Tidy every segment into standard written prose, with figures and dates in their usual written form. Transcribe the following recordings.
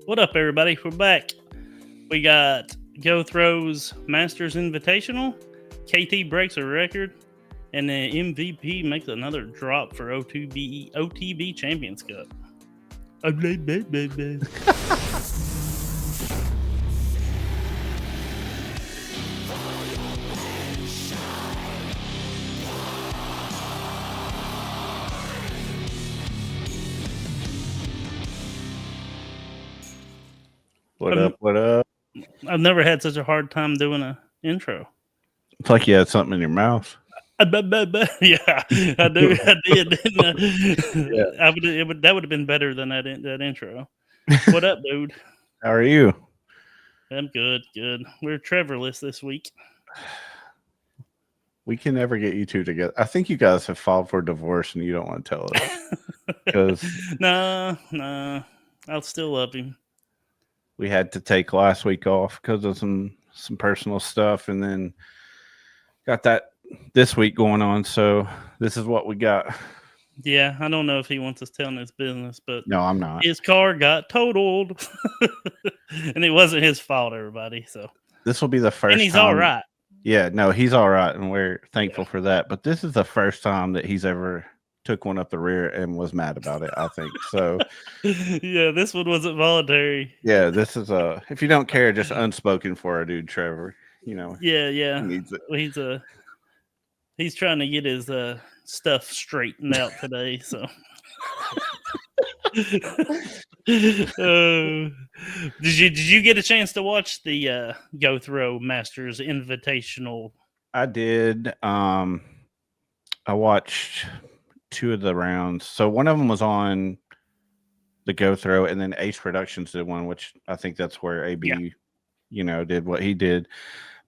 What up, everybody? We're back. We got Go Throws Masters Invitational. KT breaks a record, and then MVP makes another drop for OTB Champions Cup. What up? What up? I've never had such a hard time doing an intro. It's like you had something in your mouth. Yeah, I do. I did. Didn't I? Yeah. That would have been better than that intro. What up, dude? How are you? I'm good. Good. We're Trevorless this week. We can never get you two together. I think you guys have filed for divorce and you don't want to tell us. Because nah, I'll still love him. we had to take last week off because of some personal stuff, and then got that this week going on. So this is what we got. Yeah, I don't know if he wants us telling his business, but No, I'm not. his car got totaled, and it wasn't his fault, everybody. So This will be the first and he's time. all right. Yeah, no, he's all right, and we're thankful for that. But this is the first time that he's ever took one up the rear and was mad about it, I think. So Yeah, this one wasn't voluntary. yeah, this is if you don't care, just unspoken for our dude Trevor. You know, Yeah, he needs it. He's trying to get his stuff straightened out today. So, did you get a chance to watch the Go Throw Masters Invitational? I did. I watched two of the rounds. So one of them was on the Go Throw, and then Ace Productions did one, which I think that's where AB, did what he did.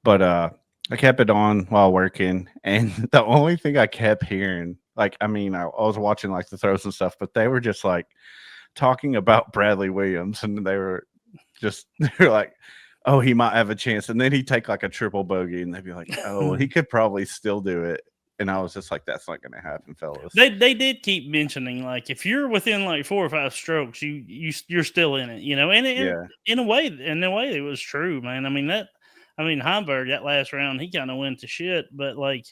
But I kept it on while working, and the only thing I kept hearing, I was watching like the throws and stuff, but they were just like talking about Bradley Williams, and they're like, oh, he might have a chance, and then he'd take like a triple bogey, and they'd be like, oh, he could probably still do it. And I was just like, that's not going to happen, fellas. They did keep mentioning, like, if you're within like 4 or 5 strokes, you're still in it, and in a way it was true, man. Heimberg, that last round, he kind of went to shit, but like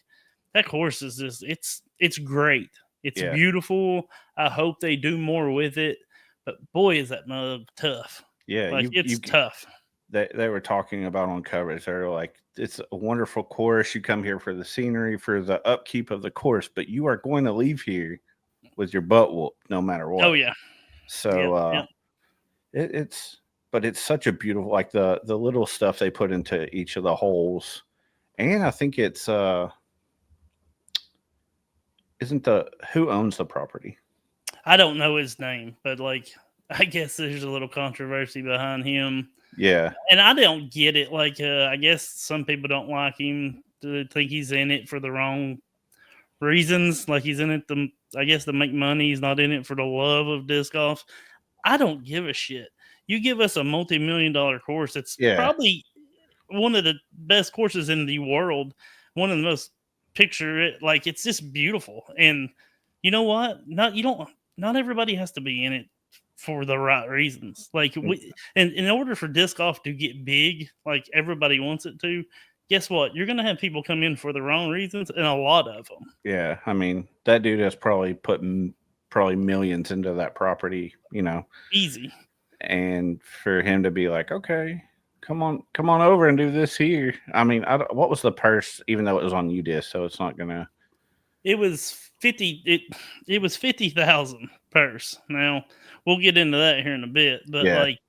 that course is just it's great. It's beautiful. I hope they do more with it, but boy, is that mug tough. Yeah, like it's tough. They were talking about on coverage. They were like, it's a wonderful course. You come here for the scenery, for the upkeep of the course, but you are going to leave here with your butt whooped no matter what. Oh yeah. So it's such a beautiful, like the little stuff they put into each of the holes. And I think it's who owns the property? I don't know his name, but like I guess there's a little controversy behind him. Yeah. And I don't get it. Like, I guess some people don't like him, to think he's in it for the wrong reasons. Like, he's in it to make money. He's not in it for the love of disc golf. I don't give a shit. You give us a multi-million-dollar course. It's probably one of the best courses in the world. One of the most like, it's just beautiful. And you know what? Not everybody has to be in it for the right reasons. Like, in order for disc golf to get big, like everybody wants it to, guess what? You're going to have people come in for the wrong reasons, and a lot of them. Yeah, that dude has probably put millions into that property, Easy. And for him to be like, okay, come on over and do this here. What was the purse? Even though it was on UDisc, so it's not gonna. It was 50. It was 50,000 purse. Now we'll get into that here in a bit, but like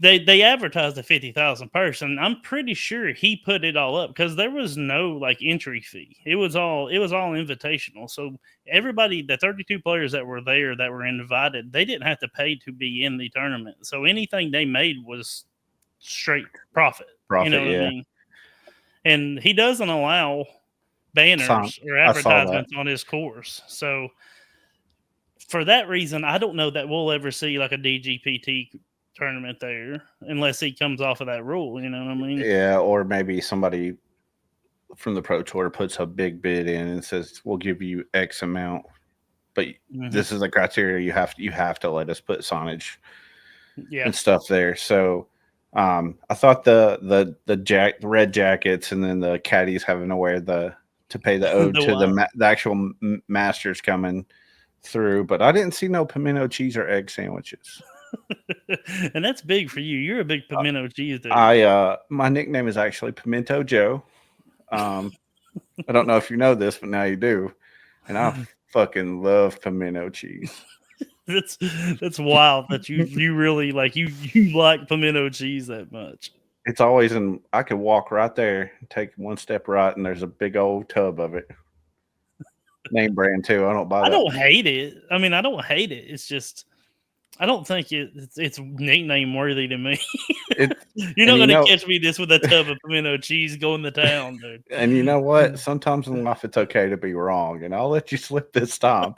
they advertised a 50,000 purse, and I'm pretty sure he put it all up because there was no like entry fee. It was all invitational. So everybody, the 32 players that were there that were invited, they didn't have to pay to be in the tournament. So anything they made was straight profit. You know what I mean? And he doesn't allow banners or advertisements on his course. So for that reason, I don't know that we'll ever see like a DGPT tournament there unless he comes off of that rule. You know what I mean? Yeah, or maybe somebody from the Pro Tour puts a big bid in and says, we'll give you X amount, but this is the criteria. You have to let us put signage and stuff there. So I thought the red jackets and then the caddies having to wear to pay the ode to the actual masters coming through, but I didn't see no pimento cheese or egg sandwiches. And that's big for you. You're a big pimento cheese dude. My nickname is actually Pimento Joe. I don't know if you know this, but now you do. And I fucking love pimento cheese. That's wild that you really like you like pimento cheese that much. It's always I could walk right there, take one step right, and there's a big old tub of it. Name brand too. I don't buy that. I don't hate it. I mean, I don't hate it. It's just I don't think it's nickname worthy to me. You're not gonna catch me this with a tub of pimento cheese going to town, dude. And you know what? Sometimes in life it's okay to be wrong, and I'll let you slip this time.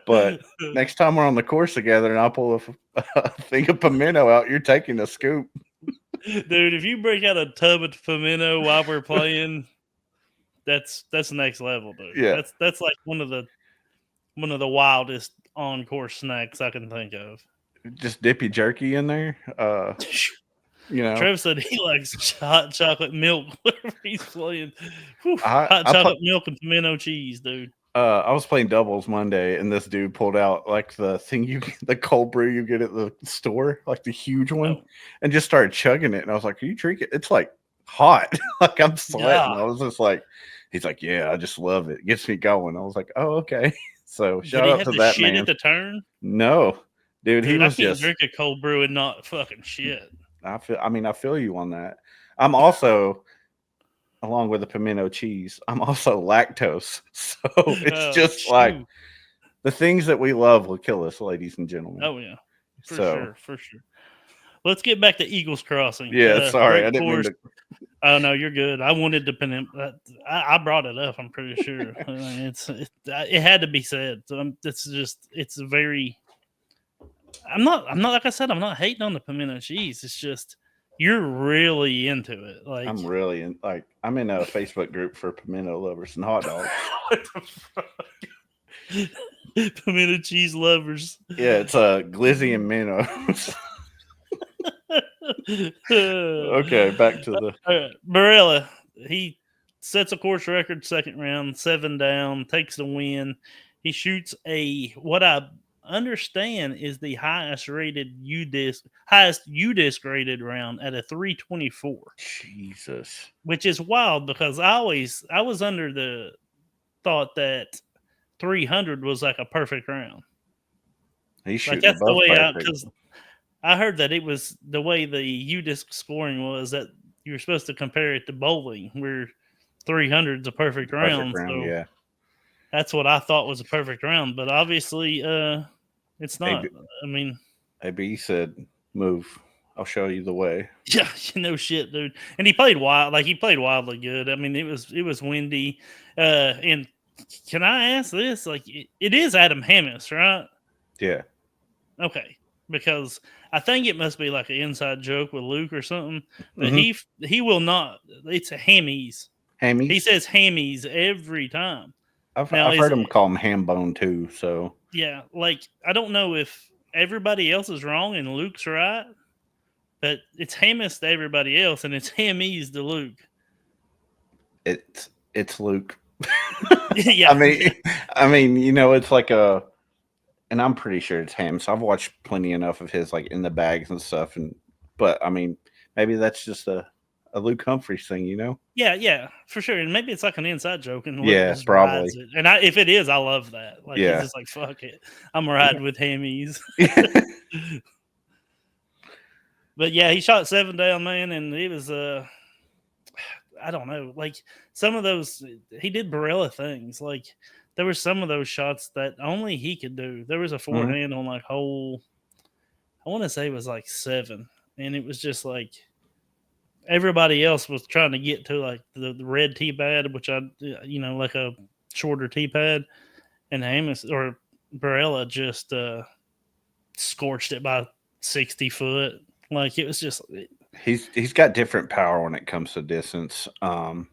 But next time we're on the course together and I pull a thing of pimento out, you're taking a scoop. Dude, if you break out a tub of pimento while we're playing, that's next level, dude. Yeah. That's like one of the wildest on course snacks I can think of. Just dip your jerky in there. You know, Trev said he likes hot chocolate milk whenever he's playing. Hot chocolate milk and pimento cheese, dude. I was playing doubles Monday, and this dude pulled out like the thing the cold brew you get at the store, like the huge one, and just started chugging it. And I was like, "Are you drinking? It's like hot, like I'm sweating." Yeah. I was just like, "He's like, yeah, I just love it. It gets me going." I was like, "Oh, okay." So shout out to that man. Did he have to shit at the turn? No, dude, he was I can't drink a cold brew and not fucking shit. I feel you on that. I'm also, along with the pimento cheese, I'm also lactose. So it's just like the things that we love will kill us, ladies and gentlemen. Oh yeah, for sure. Let's get back to Eagles Crossing. Yeah, sorry, I didn't mean to. Oh no, you're good. I wanted to I brought it up. I'm pretty sure. I mean, it had to be said. So it's very. I'm not like I said. I'm not hating on the pimento cheese. It's just you're really into it. Like I'm really I'm in a Facebook group for pimento lovers and hot dogs. What the fuck? Pimento cheese lovers. Yeah, it's glizzy and minnows. Okay, back to the Barela. He sets a course record second round, 7 down, takes the win. He shoots what I understand is the highest UDisc rated round at a 324. Jesus. Which is wild because I was under the thought that 300 was like a perfect round. He's shooting that's the way because I heard that it was the way the UDisc scoring was that you were supposed to compare it to bowling, where 300 is a perfect round. So yeah, that's what I thought was a perfect round, but obviously, it's not. I mean, AB said, "Move. I'll show you the way." Yeah, no shit, dude. And he played wild, he played wildly good. I mean, it was windy. And can I ask this? Like, it is Adam Hammis, right? Yeah. Okay, because I think it must be like an inside joke with Luke or something. But he will not. It's a hammies. Hammies. He says hammies every time. I've heard him call him ham bone too. So yeah, I don't know if everybody else is wrong and Luke's right, but it's Hammis to everybody else, and it's hammies to Luke. It's Luke. Yeah, I mean, it's like and I'm pretty sure it's ham. So I've watched plenty enough of his in the bags and stuff, but I mean, maybe that's just a Luke Humphreys thing, Yeah, for sure. And maybe it's like an inside joke, and Luke just probably. Rides it. And if it is, I love that. He's just like, fuck it, I'm riding with hammies. But yeah, he shot 7 down, man, and it was I don't know, some of those he did Barela things. There were some of those shots that only he could do. There was a forehand on hole, I want to say it was 7, and it was just everybody else was trying to get to the red tee pad, which a shorter tee pad, and Hammis or Barela just scorched it by 60 foot. It was just he's got different power when it comes to distance. And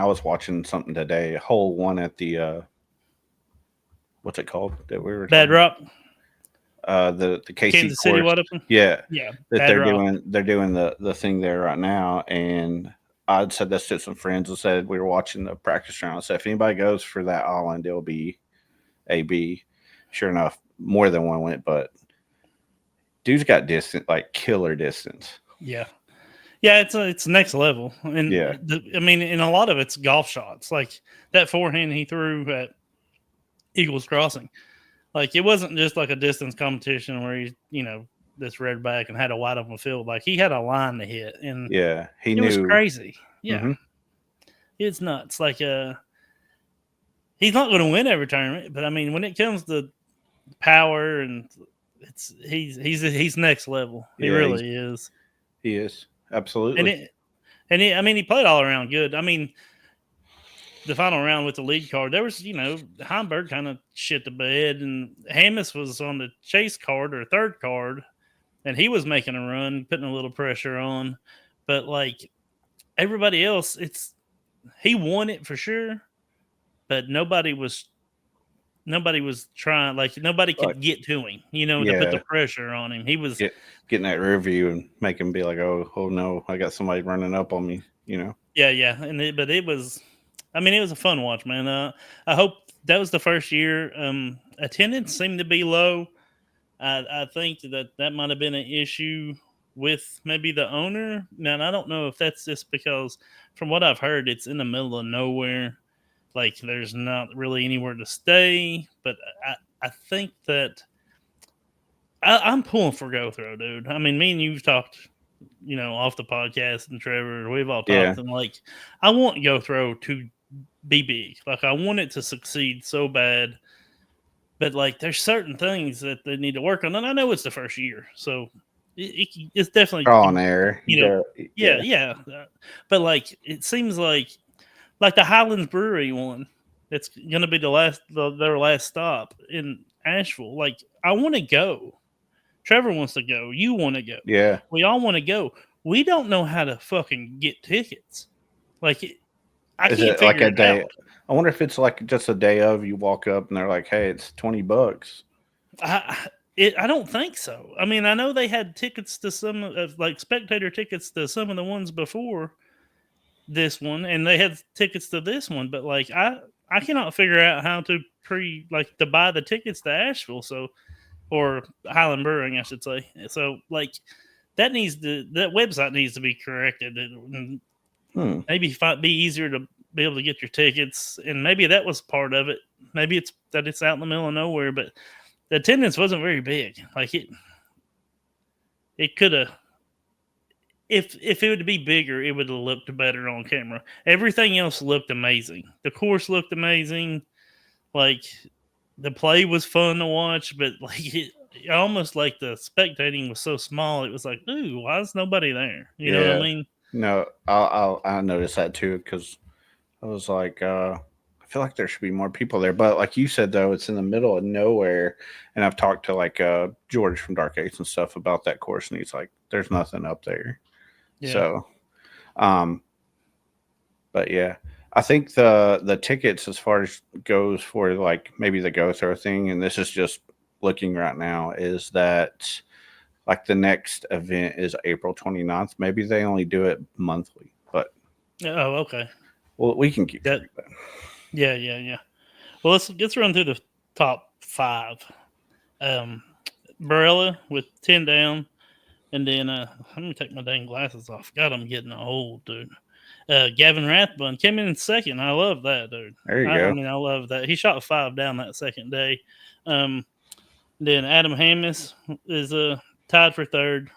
I was watching something today, hole 1 at the what's it called that we were Bad Rock. the KC Kansas City, course. what up? Yeah, Yeah, that they're doing the thing there right now. And I said this to some friends and said we were watching the practice round. I said if anybody goes for that island, it'll be AB. Sure enough, more than one went, but dude's got distance, like killer distance. Yeah. Yeah, it's next level, and Yeah. I mean, and a lot of it's golf shots. Like that forehand he threw at Eagles Crossing, like it wasn't just like a distance competition where he, this red back and had a wide open field. Like he had a line to hit, and Yeah, he it knew. was crazy. Yeah, mm-hmm. It's nuts. Like he's not going to win every tournament, but I mean, when it comes to power and he's next level. He really is. He is absolutely. And I mean, he played all around good. I mean, the final round with the lead card, there was, Heimberg kind of shit the bed, and Hamas was on the chase card or third card, and he was making a run, putting a little pressure on. But like everybody else, he won it for sure, but nobody was trying. Like nobody could get to him, to put the pressure on him. He was getting that rear view and make him be like, oh no, I got somebody running up on me. Yeah, but it was. I mean, it was a fun watch, man. I hope that was the first year. Attendance seemed to be low. I think that might have been an issue with maybe the owner. Now, I don't know if that's just because, from what I've heard, it's in the middle of nowhere. Like, there's not really anywhere to stay. But I think that I'm pulling for Go Throw, dude. I mean, me and you've talked, off the podcast, and Trevor, we've all talked, and like, I want Go Throw to be big. Like I want it to succeed so bad, but like there's certain things that they need to work on, and I know it's the first year, so it's definitely on air. Yeah. But like it seems like the Highlands Brewery one, it's gonna be their last stop in Asheville. Like I want to go. Trevor wants to go. You want to go. Yeah, we all want to go. We don't know how to fucking get tickets. Like I is can't it like a day? out. I wonder if it's like just a day of you walk up and they're like, "Hey, it's $20." I don't think so. I mean, I know they had tickets to some like spectator tickets to some of the ones before this one, and they had tickets to this one. But like, I cannot figure out how to to buy the tickets to Asheville. So, or Highland Brewing, I should say. So like, that website needs to be corrected. And maybe be easier to be able to get your tickets, and maybe that was part of it. Maybe it's that it's out in the middle of nowhere, but the attendance wasn't very big. Like it could have, if it would be bigger, it would have looked better on camera. Everything else looked amazing. The course looked amazing. Like the play was fun to watch, but like almost like the spectating was so small. It was like, ooh, why is nobody there? You know what I mean? No, I noticed that too because I was like, I feel like there should be more people there. But like you said, though, it's in the middle of nowhere. And I've talked to like George from Dark Eights and stuff about that course, and he's like, "There's nothing up there." Yeah. So, but yeah, I think the tickets as far as goes for like maybe the Go Throw thing, and this is just looking right now, is that like the next event is April 29th. Maybe they only do it monthly, but okay. Well, we can keep that. Yeah. Well, let's run through the top 5. Barela with 10 down, and then let me take my dang glasses off. God, I'm getting old, dude. Gavin Rathbun came in second. I love that, dude. There you go. I mean, I love that. He shot 5 down that second day. Then Adam Hamas is tied for third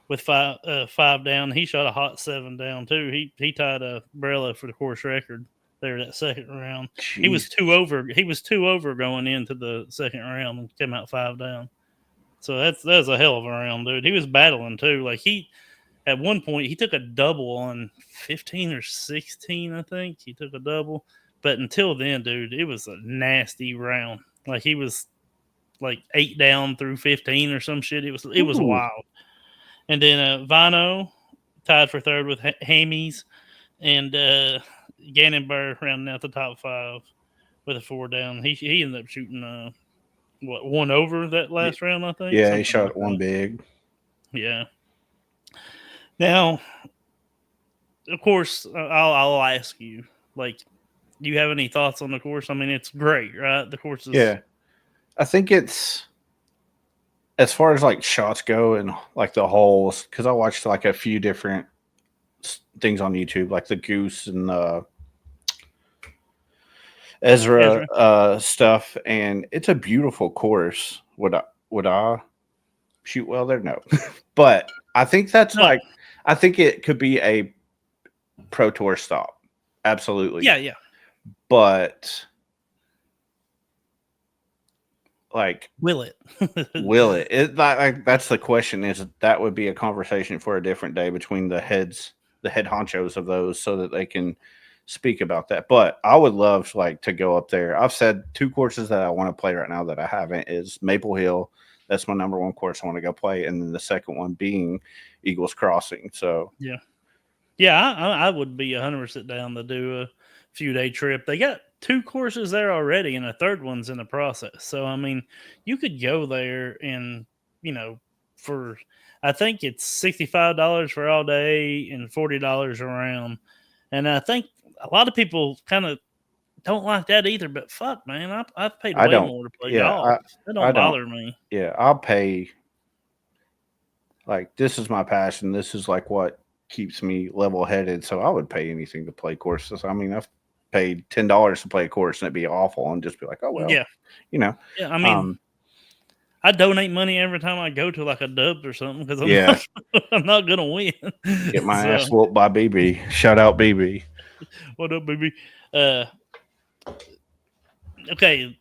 with 5 down. He shot a hot 7 down too. He tied Barela for the course record there that second round. Jeez. He was 2 over. He was 2 over going into the second round and came out 5 down. So that's a hell of a round, dude. He was battling too. Like at one point he took a double on 15 or 16, I think. He took a double. But until then, dude, it was a nasty round. Like he was like 8 down through 15 or some shit. It was wild. And then Vino tied for third with Hamies, and Gannonburr rounding out the top 5 with a 4 down. He ended up shooting one over that last round, I think. Yeah, he shot one big. Yeah. Now, of course, I'll ask you, like, do you have any thoughts on the course? I mean, it's great, right? The course is. Yeah. I think it's, as far as like shots go and like the holes, because I watched like a few different things on YouTube, like the Goose and Ezra stuff, and it's a beautiful course. Would I shoot well there? No. But I think that's like, I think it could be a Pro Tour stop. Absolutely. Yeah. But like, will it? Will it? Like, that's the question. Is that would be a conversation for a different day between the head honchos of those, so that they can speak about that. But I would love like to go up there. I've said 2 courses that I want to play right now that I haven't is Maple Hill. That's my number 1 course I want to go play, and then the second one being Eagles Crossing. So I would be 100% down to do a few day trip. They got 2 courses there already, and a third one's in the process. So I mean, you could go there and for I think it's $65 for all day and $40 around. And I think a lot of people kind of don't like that either. But fuck, man, I've paid way more to play golf. That don't bother me. Yeah, I'll pay. Like, this is my passion. This is like what keeps me level headed. So I would pay anything to play courses. I mean, I've paid $10 to play a course and it'd be awful and just be like, oh well. Yeah. Yeah, I mean, I donate money every time I go to like a Dubs or something because I'm not gonna win. Get my ass whooped by BB. Shout out BB. What up, BB? Okay,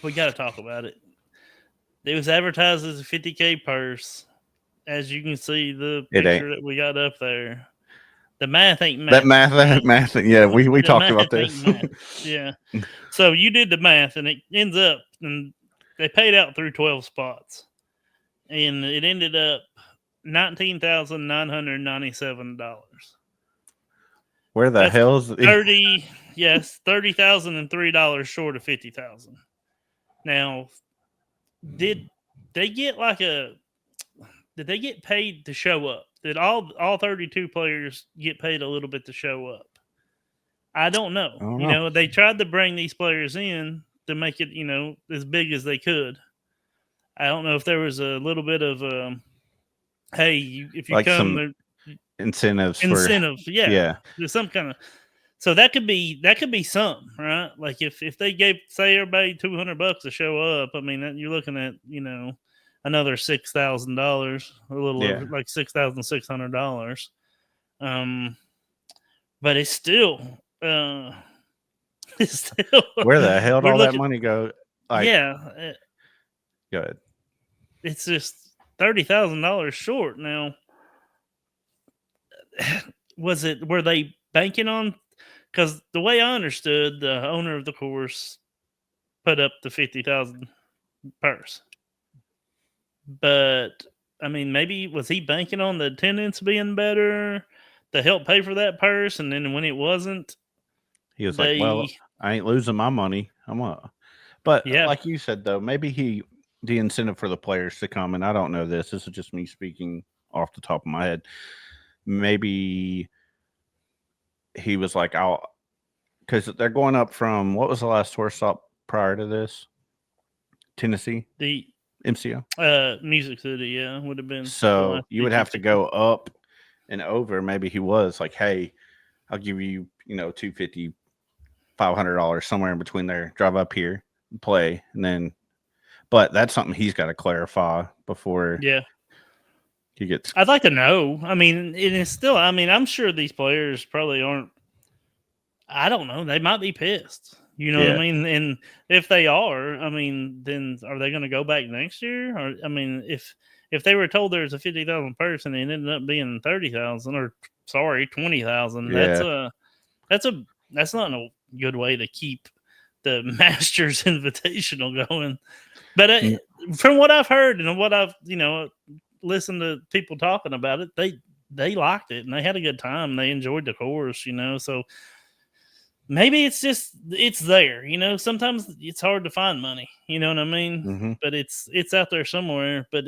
we got to talk about it. It was advertised as a $50K purse. As you can see, the picture that we got up there. The math ain't math. That math. Yeah, we talked about this. Yeah. So you did the math, and it ends up, and they paid out through 12 spots, and it ended up $19,997. Where the hell's $30,003 short of $50,000. Now, did they get paid to show up? Did all 32 players get paid a little bit to show up? I don't know. They tried to bring these players in to make it, as big as they could. I don't know if there was a little bit of, hey, if you like come, some incentives. Yeah. There's some kind of. So that could be something, right? Like if they say everybody $200 to show up, I mean, you're looking at, another $6,000, a little over like $6,600. But it's still, where the hell did all that money go? Go ahead. It's just $30,000 short. Now, were they banking on? Because the way I understood, the owner of the course put up the $50,000 purse. But I mean, maybe was he banking on the attendance being better to help pay for that purse? And then when it wasn't, he was like, "Well, I ain't losing my money. But like you said, though, maybe the incentive for the players to come, and I don't know this. This is just me speaking off the top of my head. Maybe he was like, because they're going up from, what was the last tour stop prior to this? Tennessee? The MCO? Music City, would have been. So you would have to go up and over. Maybe he was like, hey, I'll give you, $250, $500, somewhere in between there. Drive up here and play. And then, but that's something he's got to clarify before. Yeah. He gets. I'd like to know. I mean, it is still, I'm sure these players probably aren't. I don't know. They might be pissed. You know what I mean? And if they are, then are they going to go back next year? Or if they were told there's a 50,000 person and it ended up being 30,000 or 20,000, that's not a good way to keep the Masters Invitational going. But from what I've heard and what I've listened to people talking about it, they liked it and they had a good time. They enjoyed the course, so. maybe it's there. You know, sometimes it's hard to find money. You know what I mean? Mm-hmm. But it's out there somewhere. But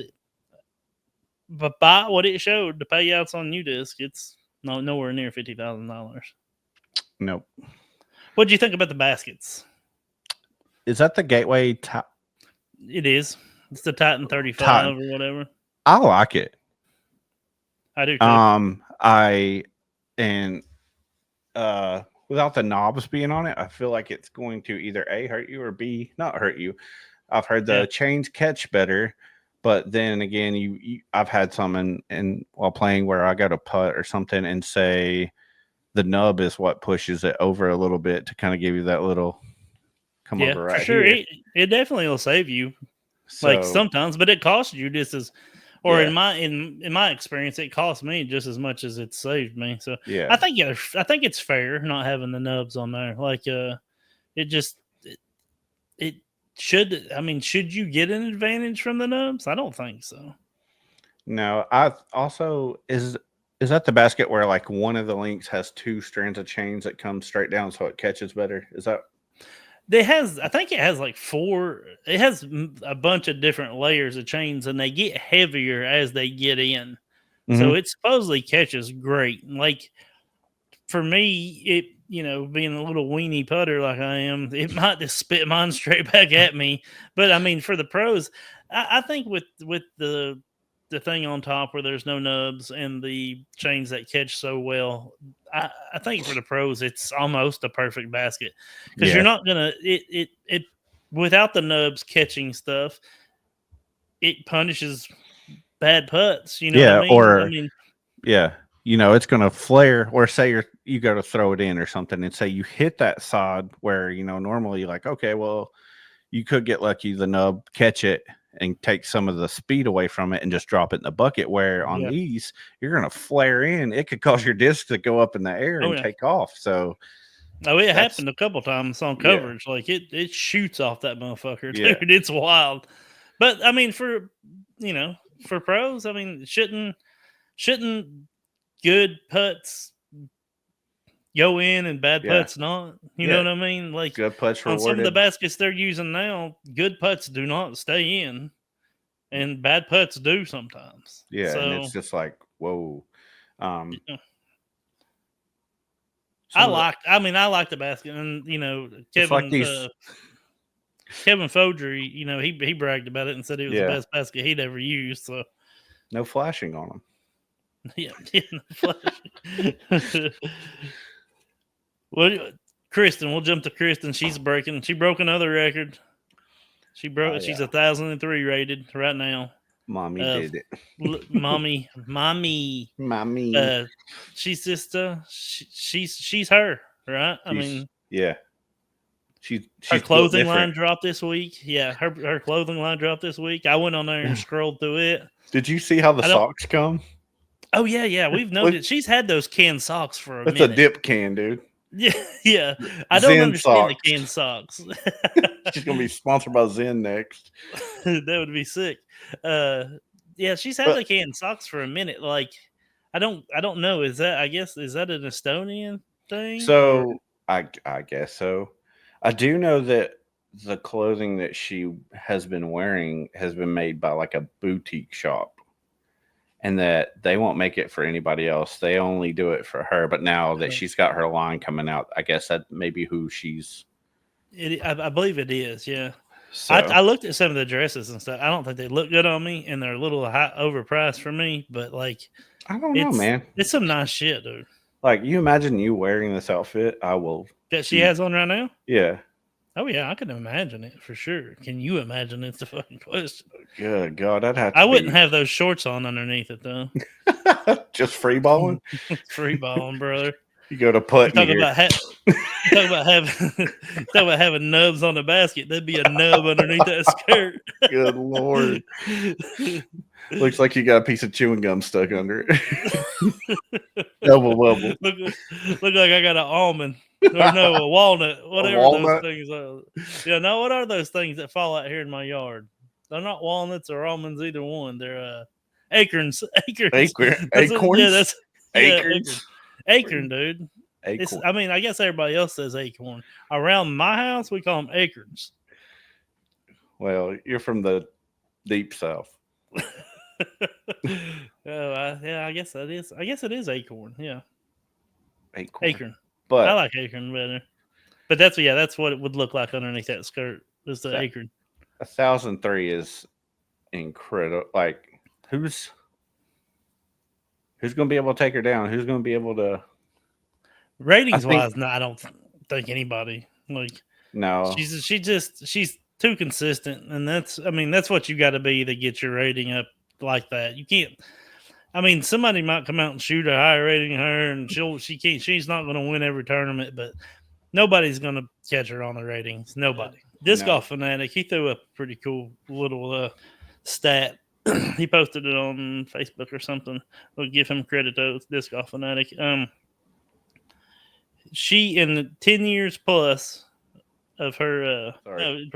by what it showed, the payouts on UDisc, it's nowhere near $50,000. Nope. What do you think about the baskets? Is that the Gateway? It is. It's the Titan 35 Titan. or whatever. I like it. I do too. Without the knobs being on it, I feel like it's going to either A, hurt you, or B, not hurt you. I've heard the chains catch better, but then again, I've had some in while playing where I got a putt or something and say the nub is what pushes it over a little bit to kind of give you that little come over right for sure. here. It definitely will save you, like sometimes, but it costs you just as, or in my experience, it cost me just as much as it saved me. So I think it's fair not having the nubs on there. Like it should. I mean, should you get an advantage from the nubs? I don't think so. No, I also is that the basket where like one of the links has two strands of chains that come straight down so it catches better? Is that? I think it has like 4. It has a bunch of different layers of chains, and they get heavier as they get in. Mm-hmm. So it supposedly catches great. Like for me, it being a little weenie putter like I am, it might just spit mine straight back at me. But I mean, for the pros, I think with the thing on top where there's no nubs and the chains that catch so well, I think for the pros it's almost a perfect basket because you're not gonna it without the nubs catching stuff. It punishes bad putts. You know what I mean? It's gonna flare. Or say you go to throw it in or something, and say you hit that sod where normally you're like, okay, well, you could get lucky, the nub catch it and take some of the speed away from it and just drop it in the bucket, where on these you're going to flare in. It could cause your disc to go up in the air and take off. So it happened a couple times on coverage. Like it shoots off that motherfucker, dude. It's wild. But I mean, for pros, I mean, shouldn't good putts go in and bad putts not? You know what I mean? Like good putts on some of the baskets they're using now, good putts do not stay in, and bad putts do sometimes. Yeah, so, and it's just like, whoa. I like the basket, and Kevin Foudry, he bragged about it and said it was the best basket he'd ever used. So no flashing on them. No flashing. Well, Kristin, we'll jump to Kristin. She broke another record. She's 1,003 rated right now. Mommy did it. Mommy. She's just she's her, right? I mean, She's her clothing line dropped this week. Yeah, her clothing line dropped this week. I went on there and scrolled through it. Did you see how the socks come? Oh yeah. We've noticed she's had those canned socks for a minute. It's a dip can, dude. Yeah. I don't understand the canned socks. She's gonna be sponsored by Zen next. That would be sick. She's had the canned socks for a minute. Like, I don't know. Is that an Estonian thing? So I guess so. I do know that the clothing that she has been wearing has been made by like a boutique shop, and that they won't make it for anybody else. They only do it for her. But now that she's got her line coming out, I guess that may be who she's. I believe it is. Yeah. So, I looked at some of the dresses and stuff. I don't think they look good on me, and they're a little high overpriced for me. But like, I don't know, man. It's some nice shit, dude. Like, you imagine you wearing this outfit? I will. That she has on right now? Yeah. Oh yeah, I can imagine it for sure. Can you imagine it's the fucking question? Good God, I'd have. I wouldn't have those shorts on underneath it though. Just free balling. Free balling, brother. You go to putt. Talk about having nubs on the basket. There'd be a nub underneath that skirt. Good Lord. Looks like you got a piece of chewing gum stuck under it. Double bubble. Look like I got an almond. Or no, a walnut. Whatever those things are. Yeah, no, what are those things that fall out here in my yard? They're not walnuts or almonds, either one. They're acorns. Acorns. Acorns? Acorn, dude. Acorn. I mean, I guess everybody else says acorn. Around my house, we call them acorns. Well, you're from the deep south. Yeah, I guess that is. I guess it is acorn. Yeah, Acorn. I But like acorn better. But that's what it would look like underneath that skirt. Is the acorn. 1,003 is incredible. Like, who's going to be able to take her down? Who's going to be able to? Ratings wise, no, I don't think anybody. Like, no, she's too consistent, and that's what you got to be to get your rating up like that. You can't. I mean, somebody might come out and shoot a higher rating than her, and she's not going to win every tournament, but nobody's going to catch her on the ratings. Nobody. Disc Golf Fanatic, he threw up a pretty cool little stat. He posted it on Facebook or something. We'll give him credit to Disc Golf Fanatic. She, in 10 years plus of her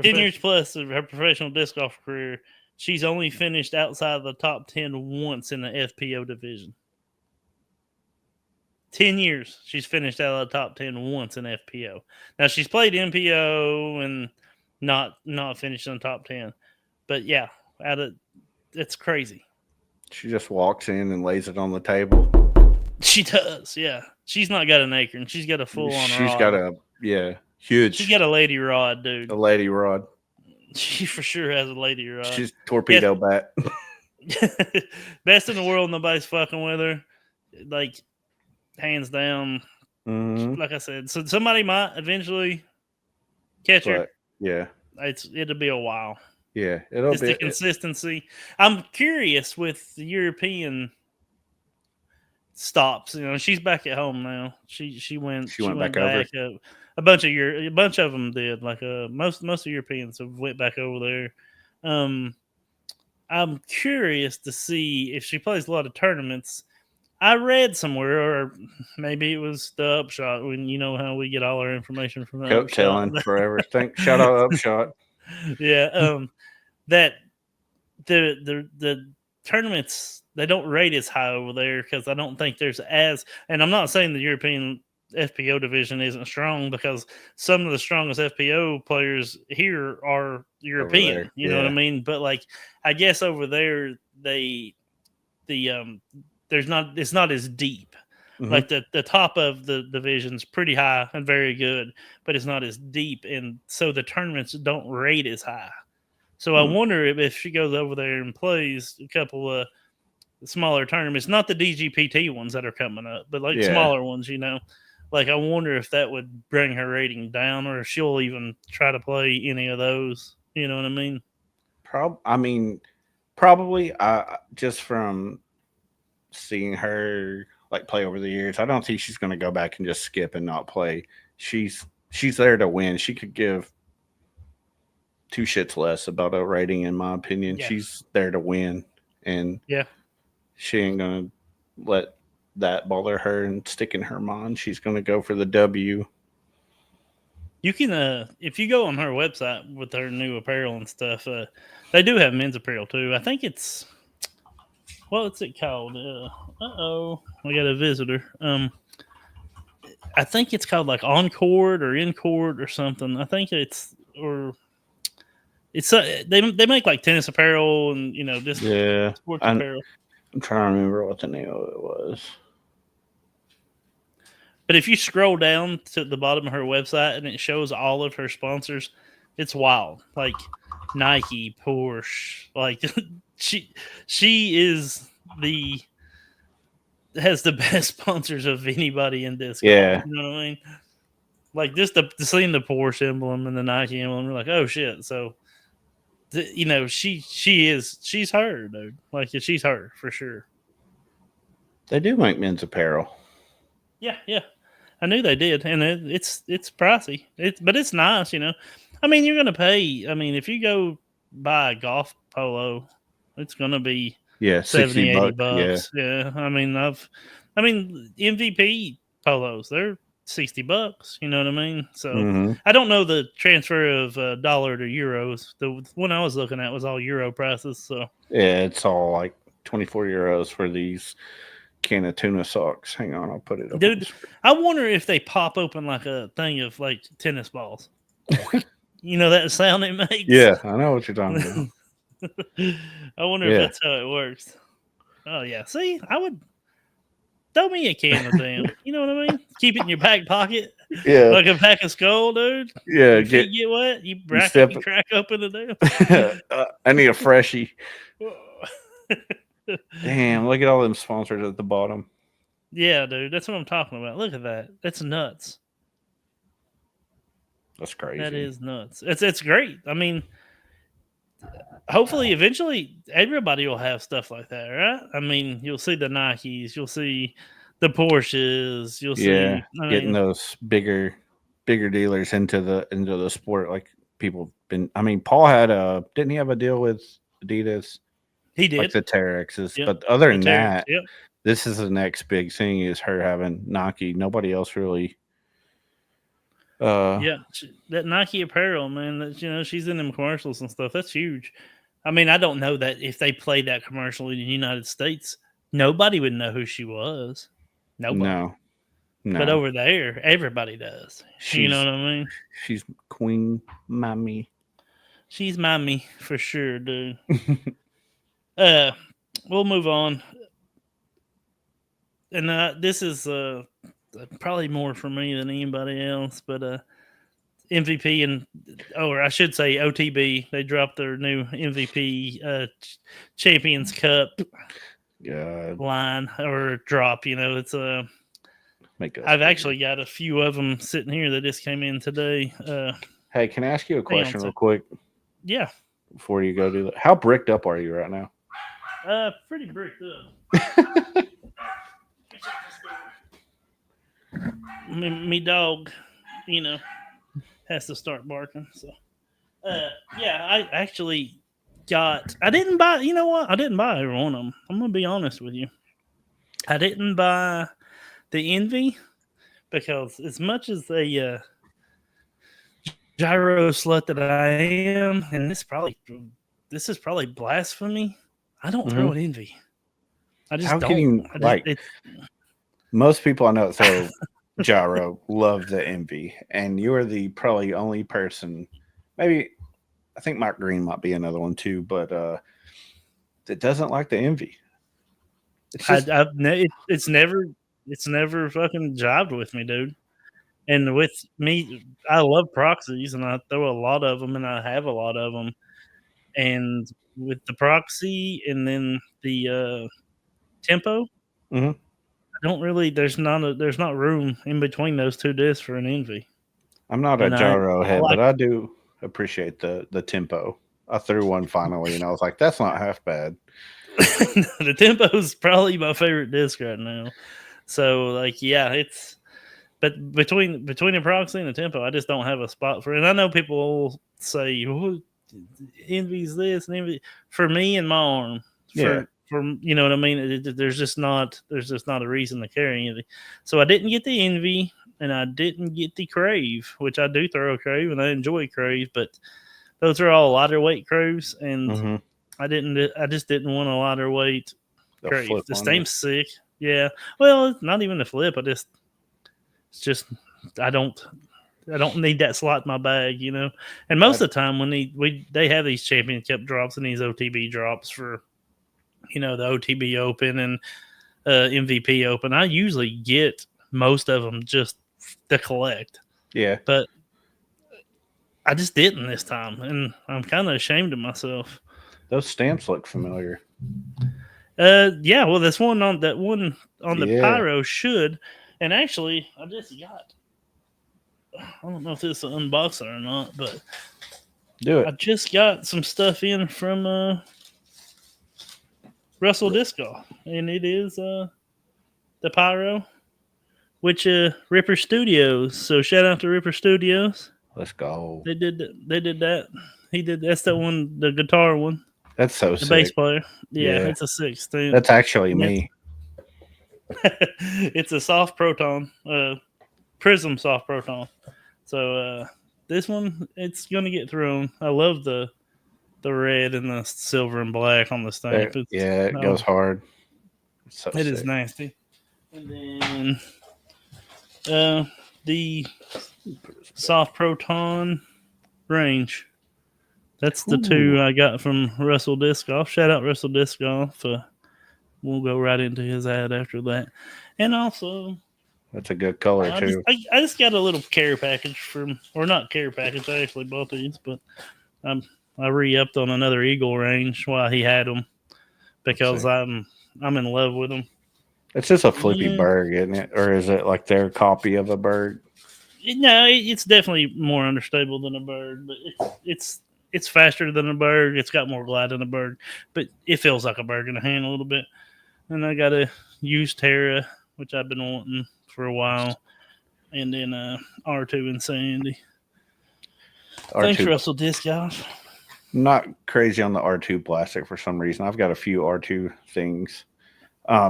10 years plus of her professional disc golf career, she's only finished outside of the top 10 once in the FPO division. 10 years she's finished out of the top 10 once in FPO. Now she's played MPO and not finished in the top 10. But yeah, it's crazy. She just walks in and lays it on the table. She does, yeah. She's not got an acorn. She's got a full on rod. She's got a huge. She's got a lady rod, dude. A lady rod. She for sure has a lady rod. She's torpedo bat. Best in the world. Nobody's fucking with her. Like, hands down. Mm-hmm. Like I said, so somebody might eventually catch her. Yeah, it'll be a while. Yeah, it'll be the consistency. I'm curious with the European stops. You know, she's back at home now. She went back over. A bunch of them did. Like most of Europeans have went back over there. I'm curious to see if she plays a lot of tournaments. I read somewhere, or maybe it was the Upshot. When you know how we get all our information from the Coat telling forever. Shout out Upshot. Yeah. That the tournaments, they don't rate as high over there because I don't think there's and I'm not saying the European FPO division isn't strong, because some of the strongest FPO players here are European. You know what I mean? But like, I guess over there it's not as deep. Mm-hmm. Like the top of the division's pretty high and very good, but it's not as deep, and so the tournaments don't rate as high. So I wonder if she goes over there and plays a couple of smaller tournaments, not the DGPT ones that are coming up, but like smaller ones, you know. Like, I wonder if that would bring her rating down, or if she'll even try to play any of those. You know what I mean? Probably. Just from seeing her like play over the years, I don't think she's going to go back and just skip and not play. She's there to win. She could give two shits less about a rating, in my opinion. Yeah. She's there to win, and she ain't going to let that bother her and stick in her mind. She's going to go for the W. You can, if you go on her website with her new apparel and stuff, they do have men's apparel too. I think it's, what's it called? We got a visitor. I think it's called like On Court or In Court or something. I think they make like tennis apparel and, you know, just sports apparel. I'm trying to remember what the name of it was. But if you scroll down to the bottom of her website and it shows all of her sponsors, it's wild. Like Nike, Porsche, like she has the best sponsors of anybody in this. Yeah. You know what I mean? Like, just to seeing the Porsche emblem and the Nike emblem, we're like, oh shit. So, you know, she's her, dude. Like, she's her for sure. They do make men's apparel. Yeah. I knew they did, and it's pricey. But it's nice, you know. I mean, you're gonna pay. I mean, if you go buy a golf polo, it's gonna be $70, $80. Yeah. I mean, MVP polos, they're $60. You know what I mean? So I don't know the transfer of dollar to euros. The one I was looking at was all euro prices. So yeah, it's all like 24 euros for these can of tuna socks. Hang on, I'll put it up. Dude, I wonder if they pop open like a thing of like tennis balls. You know that sound it makes? Yeah, I know what you're talking about. I wonder if that's how it works. Oh yeah. See, I would throw me a can of them. You know what I mean? Keep it in your back pocket. Yeah. Like a pack of Skull, dude. Yeah. Your feet get wet, you crack open the damn. I need a freshie. Damn, look at all them sponsors at the bottom. Yeah, dude. That's what I'm talking about. Look at that. That's nuts. That's crazy. That is nuts. It's great. I mean, hopefully eventually everybody will have stuff like that, right? I mean, you'll see the Nikes, you'll see the Porsches, you'll see getting those bigger dealers into the sport, like people been. I mean, Paul had didn't he have a deal with Adidas? He did, like the Terexes. Yep. But other than that, yep. This is the next big thing is her having Nike. Nobody else really. That Nike apparel, man. That she's in them commercials and stuff. That's huge. I mean, I don't know that if they played that commercial in the United States, nobody would know who she was. Nobody. No. But over there, everybody does. You know what I mean? She's Queen Mommy. She's mommy for sure, dude. We'll move on. And this is probably more for me than anybody else, but MVP or I should say OTB, they dropped their new MVP Champions Cup line or drop. It's I've actually got a few of them sitting here that just came in today. Hey, can I ask you a question real quick? Yeah. Before you go do that, how bricked up are you right now? Pretty bricked up. Me dog, has to start barking. So, I actually I didn't buy, you know what? I didn't buy every one of them. I'm going to be honest with you. I didn't buy the Envy because as much as a gyro slut that I am, and this is probably blasphemy, I don't throw an Envy. I just don't. Most people I know that throw gyro love the Envy, and you are the probably only person, maybe I think Mike Green might be another one too, but that doesn't like the Envy. It's never fucking jived with me, dude. And with me, I love proxies, and I throw a lot of them, and I have a lot of them. And with the proxy, and then the tempo, I don't really. There's not room in between those two discs for an Envy. I'm not a gyro head, but I do appreciate the tempo. I threw one finally, and I was like, "That's not half bad." The tempo is probably my favorite disc right now. So, it's. But between the proxy and the tempo, I just don't have a spot for it. And I know people will say, "Oh, Envy's this and Envy." For me and my arm, for you know what I mean. There's just not a reason to carry Envy. So I didn't get the Envy, and I didn't get the Crave, which I do throw a Crave, and I enjoy Crave. But those are all lighter weight Craves, and I just didn't want a lighter weight Crave. The stame's sick. Yeah. Well, not even the flip. It's just I don't need that slot in my bag, And most of the time when they have these Champion Cup drops and these OTB drops for, the OTB Open and MVP Open, I usually get most of them just to collect. Yeah. But I just didn't this time, and I'm kind of ashamed of myself. Those stamps look familiar. Yeah. Well, this one on the Pyro should. And actually, I just got. I don't know if this is an unboxer or not, but do it. I just got some stuff in from Russell Disc Golf, and it is the Pyro, which Ripper Studios. So shout out to Ripper Studios. Let's go. They did that. He did. That's the one, the guitar one. That's so sick. The bass player. Yeah, it's a 16. That's actually me. It's a soft proton, Prism soft proton. So this one, it's gonna get thrown. I love the red and the silver and black on the stamp. It goes hard. So it sick. is nasty. And then the soft proton range. That's the two I got from Russell Disc Golf. Shout out Russell Disc Golf. We'll go right into his ad after that. And also, that's a good color too. I just got a little care package or not care package. I actually bought these, but I re-upped on another Eagle range while he had them because I'm in love with them. It's just a flippy Berg, isn't it? Or is it like their copy of a Berg? No, it's definitely more understable than a Berg, but it's faster than a Berg. It's got more glide than a Berg, but it feels like a Berg in the hand a little bit. And I got a used Terra, which I've been wanting for a while, and then R2 and Sandy. R2. Thanks, Russell Disc Golf. I'm not crazy on the R2 plastic for some reason. I've got a few R2 things.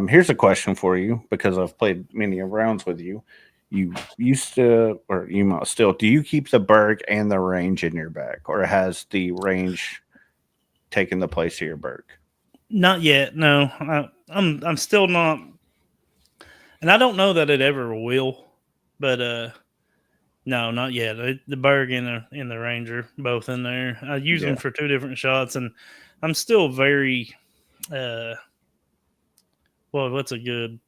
Here's a question for you, because I've played many rounds with you. You used to, or you might still, do you keep the Berg and the range in your bag, or has the range taken the place of your Berg? Not yet. No, I'm still not, and I don't know that it ever will. But no, not yet. The Berg and the Ranger both in there. I use them for two different shots, and I'm still very. Well, what's the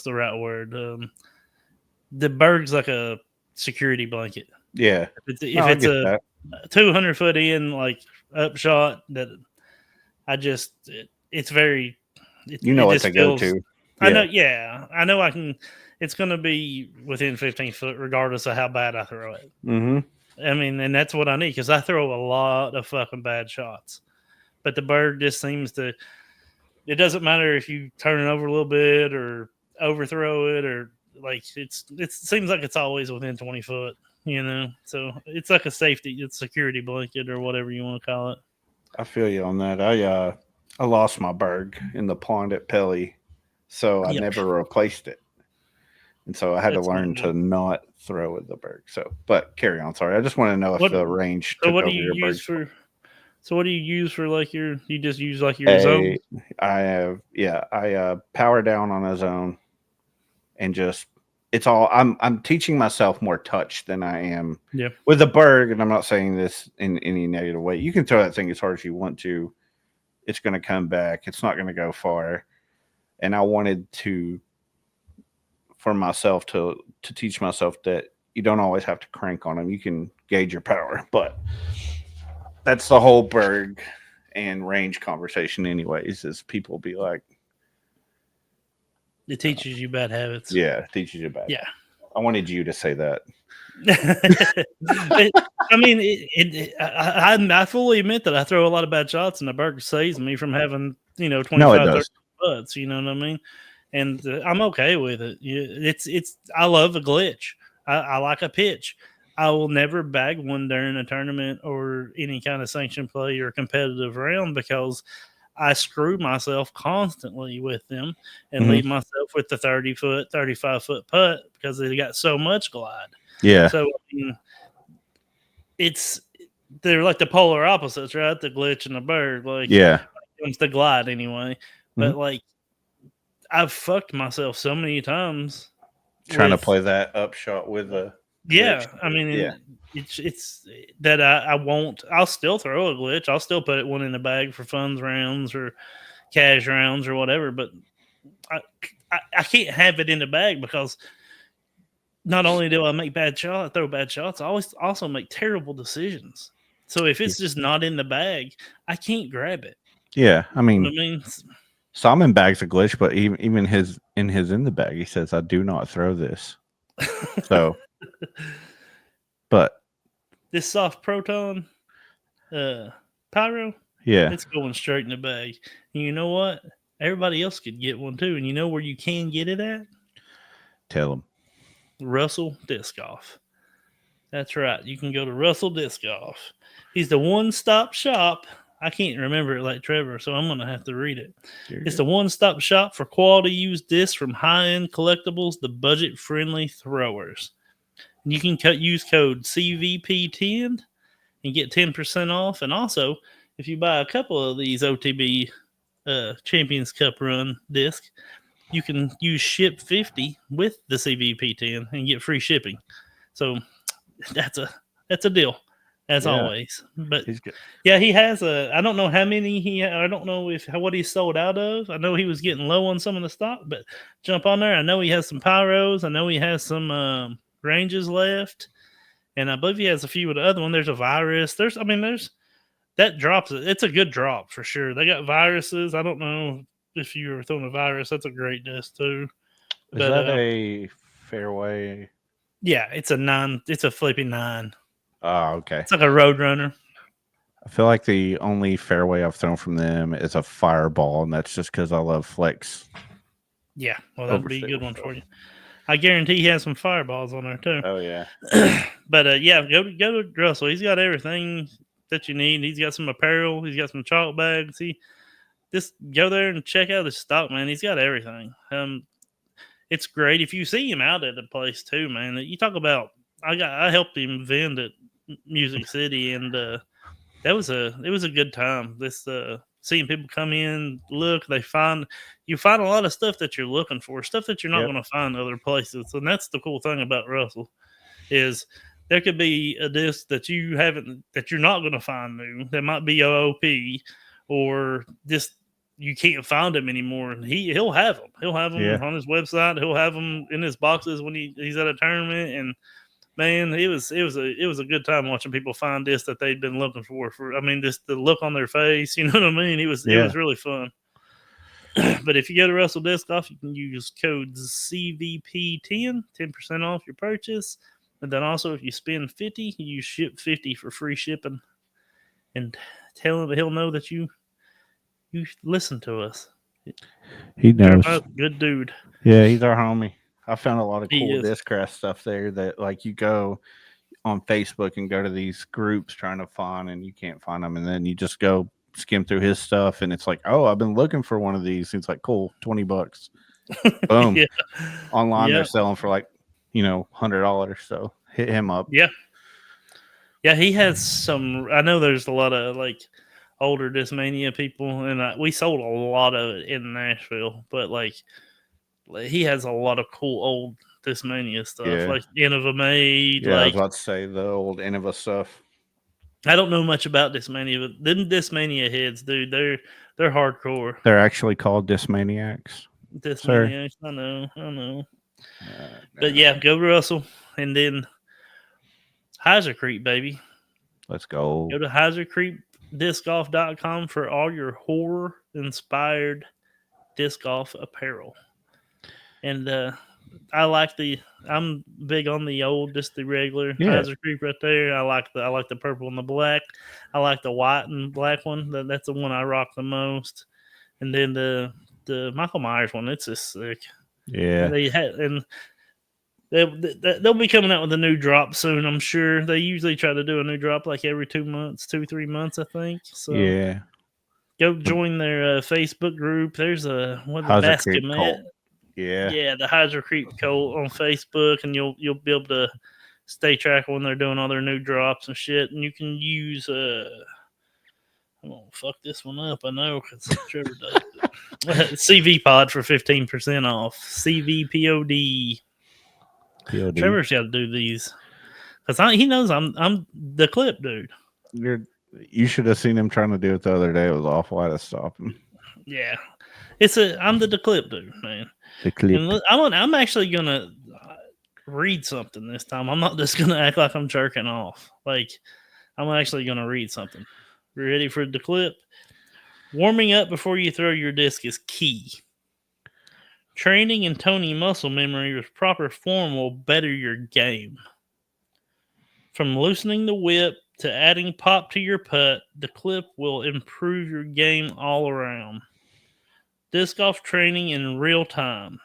right word? The Berg's like a security blanket. Yeah. If it's a 200 foot in, like upshot, that it's very. What to go to. Yeah. I know I can. It's going to be within 15 foot, regardless of how bad I throw it. Mm-hmm. I mean, and that's what I need, because I throw a lot of fucking bad shots. But the Berg just seems to. It doesn't matter if you turn it over a little bit or overthrow it, or like it seems like it's always within 20 foot, So it's like a security blanket or whatever you want to call it. I feel you on that. I lost my Berg in the pond at Pelly, so I never replaced it, and so I had to learn to not throw with the Berg. So, but carry on. Sorry, I just want to know if the range took over your Berg. So what do you use for you just use like your zone? I power down on a zone, and just it's all I'm teaching myself more touch than I am with the Berg. And I'm not saying this in any negative way. You can throw that thing as hard as you want to. It's going to come back. It's not going to go far. And I wanted for myself to teach myself that you don't always have to crank on them. You can gauge your power, but that's the whole Berg and range conversation anyways, is people be like, it teaches you bad habits. Yeah, it teaches you bad. Yeah. I wanted you to say that. I mean, I fully admit that I throw a lot of bad shots, and the Berg saves me from having 25, 30 butts. You know what I mean? And I'm okay with it. I love a glitch. I like a pitch. I will never bag one during a tournament or any kind of sanctioned play or competitive round, because I screw myself constantly with them and leave myself with the 30 foot, 35 foot putt because they got so much glide. Yeah. So they're like the polar opposites, right? The glitch and the Berg. Like, it's the glide anyway. But like, I've fucked myself so many times trying to play that upshot with a glitch. I mean, it's that I won't. I'll still throw a glitch. I'll still put one in the bag for funds rounds or cash rounds or whatever. But I can't have it in the bag, because not only do I throw bad shots, I always also make terrible decisions. So if it's just not in the bag, I can't grab it. Yeah, I mean, Simon bags a glitch, but even in the bag, he says, "I do not throw this." So, but this soft proton pyro, it's going straight in the bag. And you know what? Everybody else could get one too. And you know where you can get it at? Tell them. Russell Disc Golf. That's right. You can go to Russell Disc Golf. He's the one-stop shop. I can't remember it like Trevor, so I'm going to have to read it. It's the one-stop shop for quality used discs from high-end collectibles to budget-friendly throwers. And you can use code CVP10 and get 10% off. And also, if you buy a couple of these OTB Champions Cup Run discs, you can use Ship 50 with the CVP10 and get free shipping. So that's a deal, as always. But he's good. Yeah, he has I don't know how many I don't know what he's sold out of. I know he was getting low on some of the stock, but jump on there. I know he has some pyros. I know he has some ranges left, and I believe he has a few of the other one. There's a virus. There's that drops. It's a good drop for sure. They got viruses. I don't know if you were throwing a virus. That's a great disc too. Is that a fairway? Yeah, it's a 9. It's a flipping 9. Oh, okay. It's like a Roadrunner. I feel like the only fairway I've thrown from them is a Fireball, and that's just because I love flex. Yeah, well, that'd be a good one for you. I guarantee he has some Fireballs on there too. Oh yeah. But yeah, go to Russell. He's got everything that you need. He's got some apparel. He's got some chalk bags. Just go there and check out his stock, man. He's got everything. It's great if you see him out at the place too, man. You talk about I helped him vend at Music City, and it was a good time. This seeing people come in, look, you find a lot of stuff that you're looking for, stuff that you're not going to find other places. And that's the cool thing about Russell is there could be a disc that you're not going to find new. That might be OOP or just you can't find them anymore. And he'll have them. He'll have them on his website. He'll have them in his boxes when he's at a tournament. And man, it was a good time watching people find this that they'd been looking for. Just the look on their face, you know what I mean? It was really fun. But if you go to Russell Disc Golf, you can use code CVP10, 10% off your purchase. And then also, if you spend 50, you use Ship 50 for free shipping. And tell him he'll know that you listen to us. He knows. Good dude. Yeah, he's our homie. I found a lot of cool Discraft stuff there that, like, you go on Facebook and go to these groups trying to find, and you can't find them, and then you just go skim through his stuff, and it's like, oh, I've been looking for one of these. And it's like, cool, $20. Boom. Online, they're selling for like, $100. So hit him up. Yeah. Yeah, he has some. I know there's a lot of like older Discmania people, and we sold a lot of it in Nashville, but like he has a lot of cool old Discmania stuff, like Innova Made. Yeah, I was about to say the old Innova stuff. I don't know much about Discmania, but them Discmania heads, dude, they're hardcore. They're actually called Discmaniacs. Discmaniacs, I know. But yeah, go Russell, and then Heiser Creek, baby. Let's go. Go to HeiserCreekDiscGolf.com for all your horror-inspired disc golf apparel. And I'm big on the old, just the regular Heiser Creek right there. I like the purple and the black. I like the white and black one. That's the one I rock the most. And then the Michael Myers one, it's just sick. Yeah. They'll be coming out with a new drop soon, I'm sure. They usually try to do a new drop like every 2 months, 3 months, I think. So go join their Facebook group. There's the basket mat. Yeah, the Heiser Creek Colt on Facebook, and you'll be able to stay track when they're doing all their new drops and shit. And you can use I'm gonna fuck this one up, I know, because Trevor does it. CV Pod for 15% off. CVPOD. Trevor's got to do these because he knows I'm the clip dude. You should have seen him trying to do it the other day. It was awful. I had to stop him. Yeah, I'm the clip dude, man. The clip. And I'm actually gonna read something this time. I'm not just gonna act like I'm jerking off. Like I'm actually gonna read something. Ready for the clip? Warming up before you throw your disc is key. Training and toning muscle memory with proper form will better your game. From loosening the whip to adding pop to your putt, the clip will improve your game all around. Disc golf training in real time.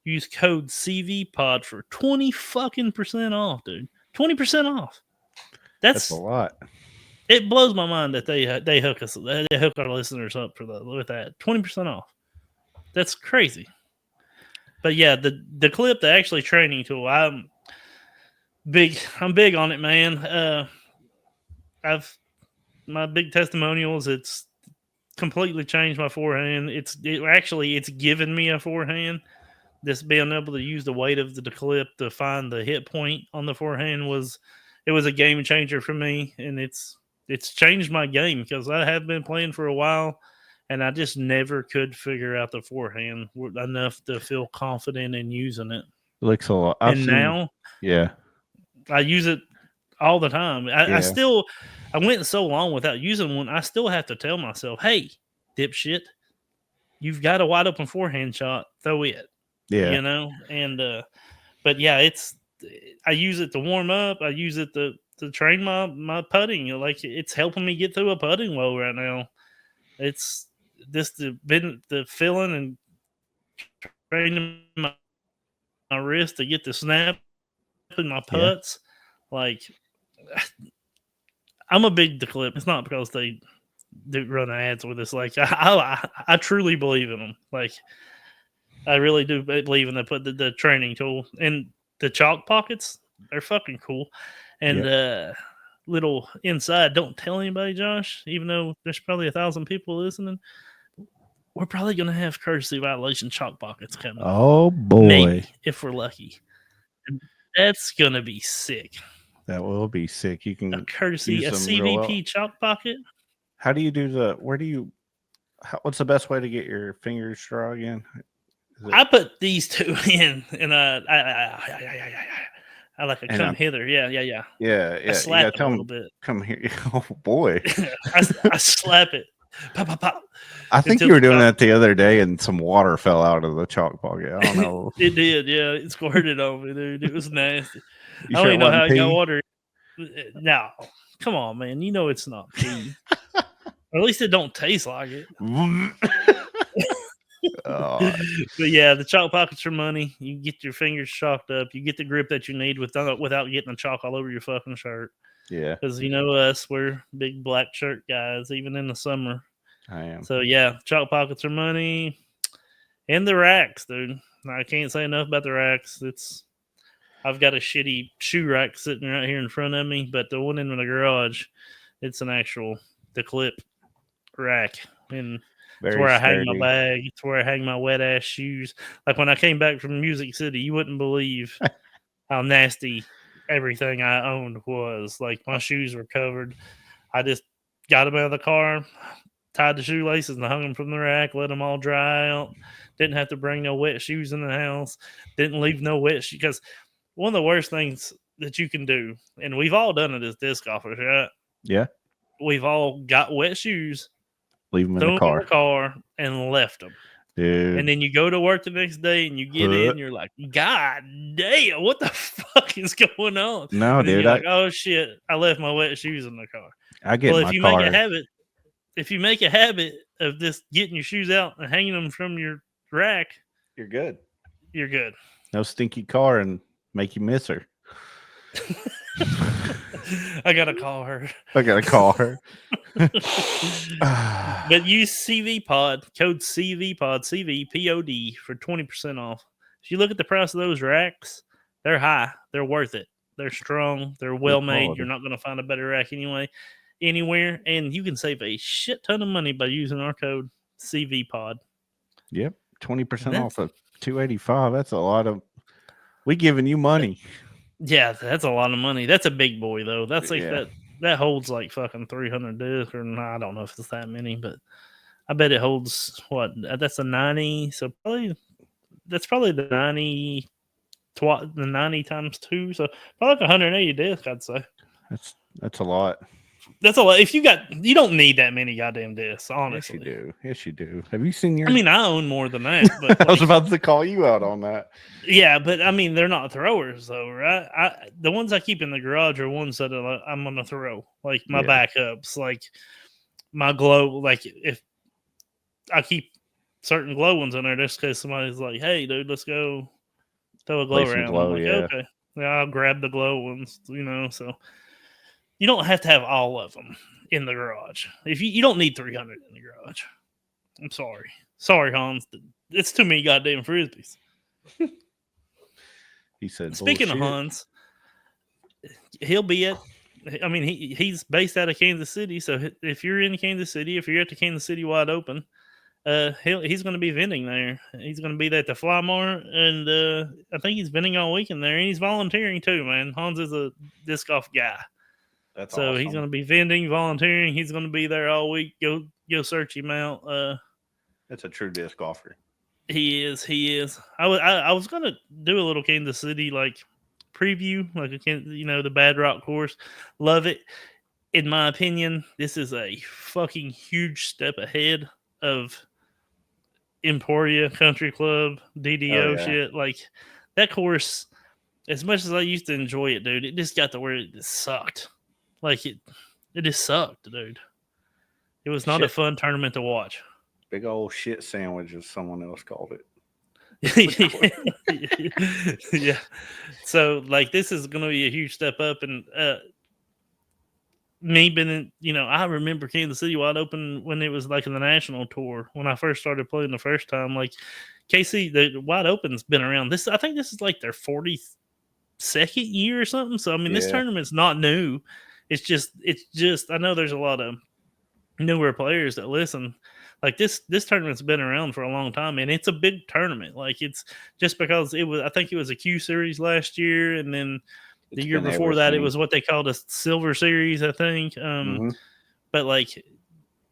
Use code CVPOD for 20% off, dude. 20% off. That's a lot. It blows my mind that they hook us. They hook our listeners up with that 20% off. That's crazy. But yeah, the clip, the actually training tool, I'm big on it, man. My big testimonials, it's completely changed my forehand. It's given me a forehand. This being able to use the weight of the clip to find the hit point on the forehand was a game changer for me, and it's changed my game because I have been playing for a while, and I just never could figure out the forehand enough to feel confident in using it. Looks a lot. Now, I use it all the time. I went so long without using one. I still have to tell myself, "Hey, dipshit, you've got a wide open forehand shot. Throw it." Yeah. You know, and but yeah, I use it to warm up. I use it to train my putting. Like it's helping me get through a putting low right now. It's just the feeling and training my wrist to get the snap in my putts. Like I'm a big clip. It's not because they do run ads with us. Like I truly believe in them. Like I really do believe in the training tool and the chalk pockets. They're fucking cool. And little inside, don't tell anybody, Josh. Even though there's probably 1,000 people listening, we're probably gonna have courtesy violation chalk pockets coming. Oh boy, maybe if we're lucky. And that's gonna be sick. That will be sick. You can a CVP chalk pocket. How do you do what's the best way to get your fingers straw again? I put these two in, and I like a come hither. Yeah. I slap it a little bit. Come here. Oh boy. I slap it. Pop, pop, pop. I think you were doing that the other day, and some water fell out of the chalk pocket. I don't know. It did. Yeah, it squirted on me, dude. It was nasty. I don't even know how it got water. No, come on, man. You know it's not pee. Or at least it don't taste like it. But yeah, the chalk pockets are money. You get your fingers chalked up. You get the grip that you need without getting the chalk all over your fucking shirt. Yeah, because you know us, we're big black shirt guys, even in the summer. I am. So yeah, chalk pockets are money, and the racks, dude. I can't say enough about the racks. I've got a shitty shoe rack sitting right here in front of me, but the one in the garage, it's an actual clip rack, and it's where I hang my bag. It's where I hang my wet ass shoes. Like when I came back from Music City, you wouldn't believe how nasty everything I owned was. Like my shoes were covered. I just got them out of the car, tied the shoelaces, and hung them from the rack. Let them all dry out. Didn't have to bring no wet shoes in the house. Didn't leave no wet shoes because one of the worst things that you can do, and we've all done it as disc golfers, right? Yeah. We've all got wet shoes. Leave them in the car and left them. Dude. And then you go to work the next day and you get in, you're like, God damn, what the fuck is going on? No, and dude. You're like, oh shit, I left my wet shoes in the car. I get my car. If you make a habit of just getting your shoes out and hanging them from your rack, you're good. You're good. No stinky car and make you miss her. I gotta call her. But use CV Pod, code CV Pod, CVPOD for 20% off. If you look at the price of those racks, they're high. They're worth it. They're strong. They're well made. You're not going to find a better rack anywhere. And you can save a shit ton of money by using our code CV Pod. Yep. 20% off of $285. That's a lot of. We giving you money. Yeah, that's a lot of money. That's a big boy though. That's like that holds like fucking 300 discs, or I don't know if it's that many, but I bet it holds what? That's a 90. So that's probably the 90. The 90 times 2, so probably like 180 discs, I'd say. That's a lot. That's a lot. You don't need that many goddamn discs, honestly. Yes, you do. Have you seen your? I mean, I own more than that. But I was about to call you out on that. Yeah, but I mean, they're not throwers though, right? The ones I keep in the garage are ones that I'm gonna throw, like my backups, like my glow. Like if I keep certain glow ones in there, just because somebody's like, "Hey, dude, let's go throw a glow around." I'm like, okay, yeah, I'll grab the glow ones, so. You don't have to have all of them in the garage. If you don't need 300 in the garage. I'm sorry, Hans. It's too many goddamn frisbees. He said. Speaking of Hans, he'll be at I mean, he's based out of Kansas City. So if you're in Kansas City, if you're at the Kansas City Wide Open, he's going to be vending there. He's going to be at the Fly Mart, and I think he's vending all weekend there, and he's volunteering too. Man, Hans is a disc golf guy. That's so awesome. He's going to be vending, volunteering. He's going to be there all week. Go search him out. That's a true disc golfer. He is. I was going to do a little Kansas City like preview, like the Bad Rock course. Love it. In my opinion, this is a fucking huge step ahead of Emporia Country Club, DDO shit. Like that course, as much as I used to enjoy it, dude, it just got to where it just sucked. Like it just sucked, dude. It was not a fun tournament to watch. Big old shit sandwich, as someone else called it. Yeah. So like this is going to be a huge step up, and me being, I remember Kansas City Wide Open when it was like in the national tour when I first started playing the first time. Like KC, the Wide Open's been around. I think this is like their 42nd year or something. So I mean, this tournament's not new. It's just. I know there's a lot of newer players that listen. Like this tournament's been around for a long time, and it's a big tournament. Like it's just because I think it was a Q Series last year, and then the year before that, it was what they called a Silver Series, I think. But like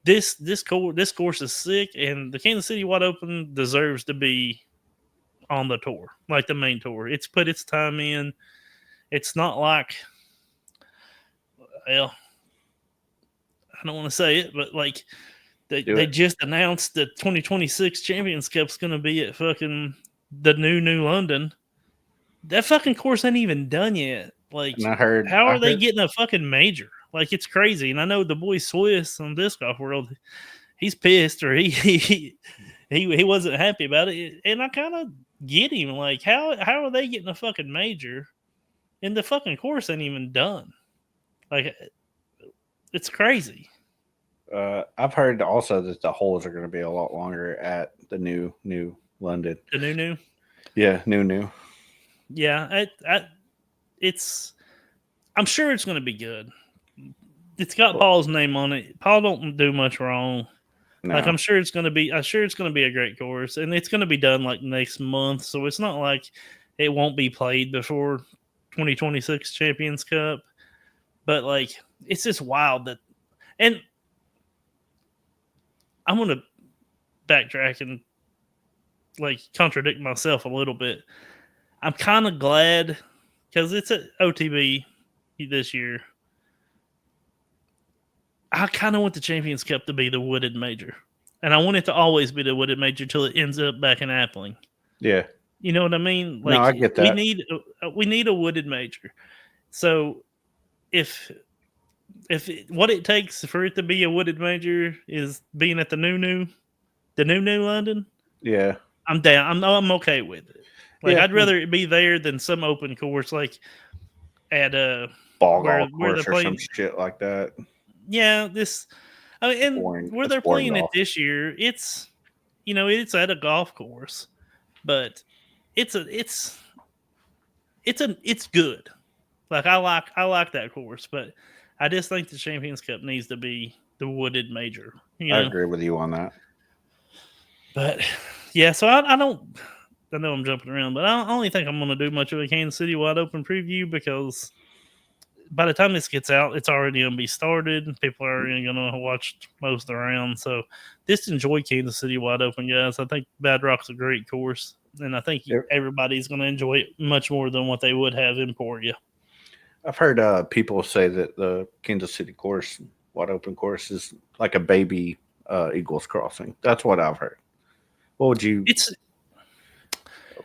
this course is sick, and the Kansas City Wide Open deserves to be on the tour, like the main tour. It's put its time in. It's not like, well, I don't want to say it, but like they just announced the 2026 Champions Cup's going to be at fucking the new London. That fucking course ain't even done yet. Like, how are they getting a fucking major? Like, it's crazy. And I know the boy Swiss on Disc Golf World, he's pissed, or he wasn't happy about it. And I kind of get him. Like, how are they getting a fucking major and the fucking course ain't even done? Like, it's crazy. I've heard also that the holes are going to be a lot longer at the new London. The new? Yeah, new. Yeah, I'm sure it's going to be good. It's got Paul's name on it. Paul don't do much wrong. No. Like I'm sure it's going to be a great course, and it's going to be done like next month. So it's not like it won't be played before 2026 Champions Cup. But like it's just wild that, and I'm going to backtrack and like contradict myself a little bit. I'm kind of glad because it's at OTB this year. I kind of want the Champions Cup to be the wooded major. And I want it to always be the wooded major till it ends up back in Appling. Yeah. You know what I mean? Like, no, I get that. We need a wooded major. So if what it takes for it to be a wooded major is being at the new London. Yeah. I'm down. I'm okay with it. Like I'd rather it be there than some open course like at ball golf course or some shit like that. Yeah, where they're playing it this year, it's it's at a golf course, but it's good. Like I like that course, but I just think the Champions Cup needs to be the wooded major. I agree with you on that. But yeah, so I know I'm jumping around, but I don't only think I'm going to do much of a Kansas City Wide Open preview because by the time this gets out, it's already going to be started. People are already going to watch most of the rounds. So just enjoy Kansas City Wide Open, guys. I think Bad Rock's a great course, and I think everybody's going to enjoy it much more than what they would have in Emporia. I've heard people say that the Kansas City course, Wide Open course, is like a baby Eagles Crossing. That's what I've heard. What would you?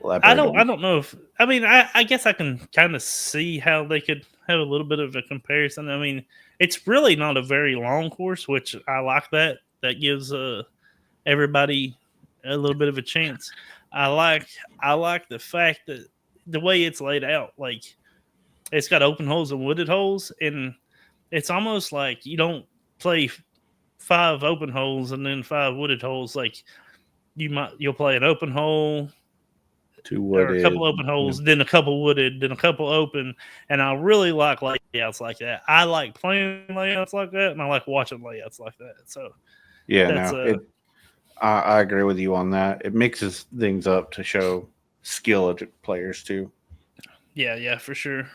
I don't know if. I mean, I guess I can kind of see how they could have a little bit of a comparison. I mean, it's really not a very long course, which I like that. That gives everybody a little bit of a chance. I like the fact that the way it's laid out, like it's got open holes and wooded holes, and it's almost like you don't play 5 open holes and then 5 wooded holes. Like you'll play an open hole 2 wooded. Or a couple open holes, then a couple wooded, then a couple open. And I really like layouts like that. I like playing layouts like that, and I like watching layouts like that. So I agree with you on that. It mixes things up to show skill of players too. Yeah, for sure.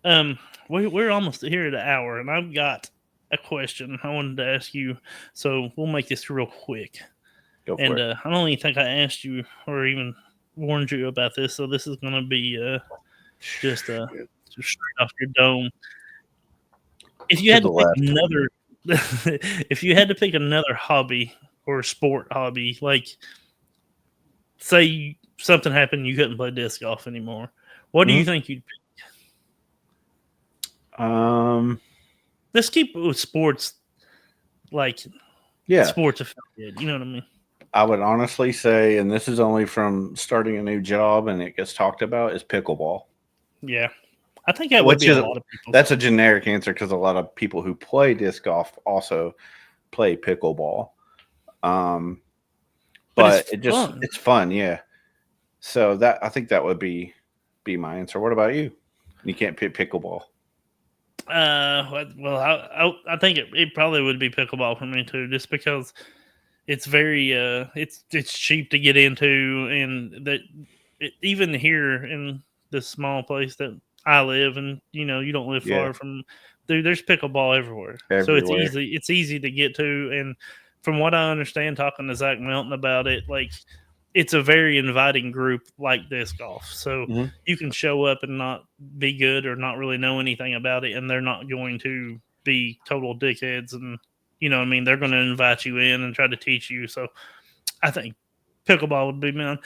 We're almost here at an hour, and I've got a question I wanted to ask you. So we'll make this real quick. Go for it. I don't even think I asked you or even warned you about this, so this is going to be just straight off your dome. If you had to pick another, if you had to pick another hobby or sport hobby, like say something happened, you couldn't play disc golf anymore, what do you think you'd pick? Let's keep it with sports, like sports affiliated. You know what I mean? I would honestly say, and this is only from starting a new job and it gets talked about, is pickleball. Yeah. I think that would be a lot of people. That's a generic answer because a lot of people who play disc golf also play pickleball. But it's fun, yeah. So I think that would be my answer. What about you? You can't pick pickleball. Well, I think it probably would be pickleball for me too, just because it's very it's cheap to get into, and even here in this small place that I live, and you don't live far from, there's pickleball everywhere. So it's easy to get to, and from what I understand, talking to Zach Melton about it, like it's a very inviting group like disc golf. So you can show up and not be good or not really know anything about it, and they're not going to be total dickheads, and what I mean, they're going to invite you in and try to teach you. So I think pickleball would be mine.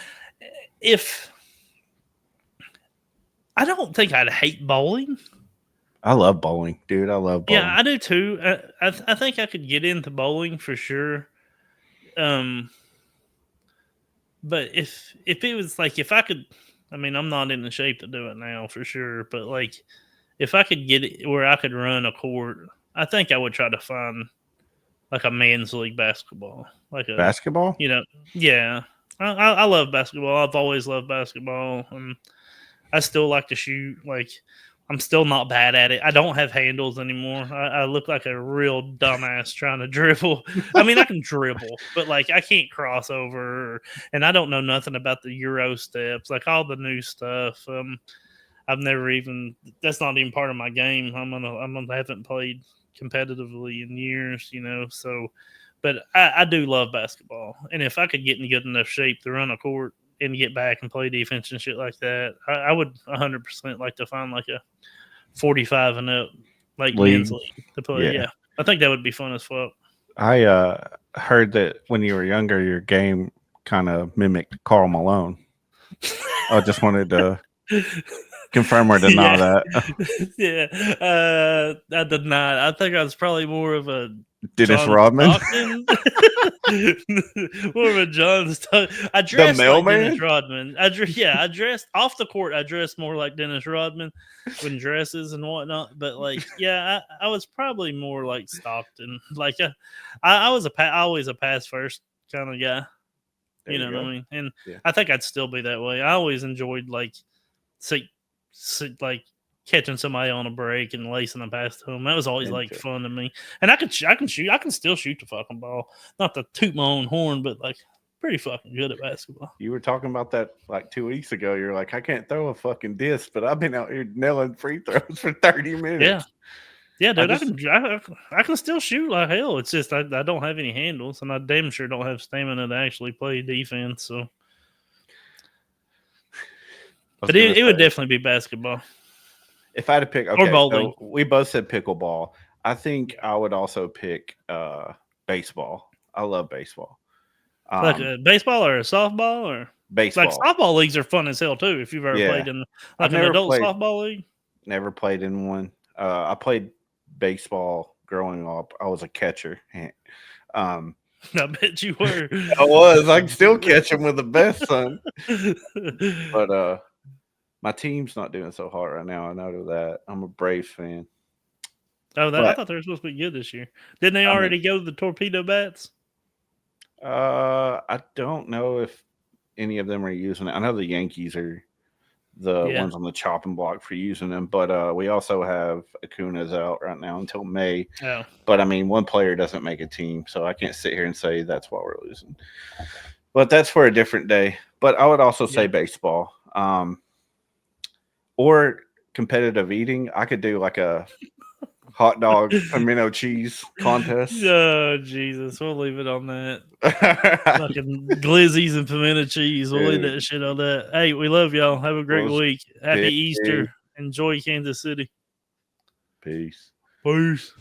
I don't think I'd hate bowling. I love bowling, dude. I love bowling. Yeah, I do too. I think I could get into bowling for sure. But if it was like, if I could, I mean, I'm not in the shape to do it now for sure. But like, if I could get it where I could run a court, I think I would try to find like a men's league basketball, like a basketball. Yeah. I love basketball. I've always loved basketball, and I still like to shoot. Like, I'm still not bad at it. I don't have handles anymore. I look like a real dumbass trying to dribble. I mean, I can dribble, but like I can't cross over, and I don't know nothing about the Euro steps, like all the new stuff. I've never even. That's not even part of my game. I haven't played competitively in years, So, but I do love basketball, and if I could get in good enough shape to run a court and get back and play defense and shit like that, I would 100% like to find like a 45 and up like men's league to play. Yeah, I think that would be fun as fuck. I heard that when you were younger, your game kind of mimicked Karl Malone. I just wanted to confirm or deny that. Yeah, I did not. I think I was probably more of a Dennis Rodman. More of a John Stockton. I dressed like Dennis Rodman. I dressed off the court. I dressed more like Dennis Rodman with dresses and whatnot. But like, I was probably more like Stockton. Like, I was always a pass first kind of guy. You know what I mean? And I think I'd still be that way. I always enjoyed like catching somebody on a break and lacing them past them. That was always like fun to me. And I can shoot. I can still shoot the fucking ball. Not to toot my own horn, but like pretty fucking good at basketball. You were talking about that like 2 weeks ago. You're like, I can't throw a fucking disc, but I've been out here nailing free throws for 30 minutes. Yeah, dude, I can still shoot like hell. It's just I don't have any handles, and I damn sure don't have stamina to actually play defense. So, but it would definitely be basketball. If I had to pick, or bowling. So we both said pickleball. I think I would also pick baseball. I love baseball. Like a baseball or a softball or baseball. Like softball leagues are fun as hell too. If you've ever played in like an adult softball league. Never played in one. I played baseball growing up. I was a catcher. I bet you were. I was. I can still catch them with the best, son. But my team's not doing so hot right now. I know that. I'm a Braves fan. Oh, I thought they were supposed to be good this year. Didn't they already go to the torpedo bats? I don't know if any of them are using it. I know the Yankees are the ones on the chopping block for using them, but we also have Acuna's out right now until May. Oh. But I mean, one player doesn't make a team, so I can't sit here and say that's why we're losing. But that's for a different day. But I would also say baseball, or competitive eating. I could do like a hot dog pimento cheese contest. Oh, Jesus. We'll leave it on that. Fucking glizzies and pimento cheese. We'll leave that shit on that. Hey, we love y'all. Have a great week. Happy Easter. Enjoy Kansas City. Peace. Peace.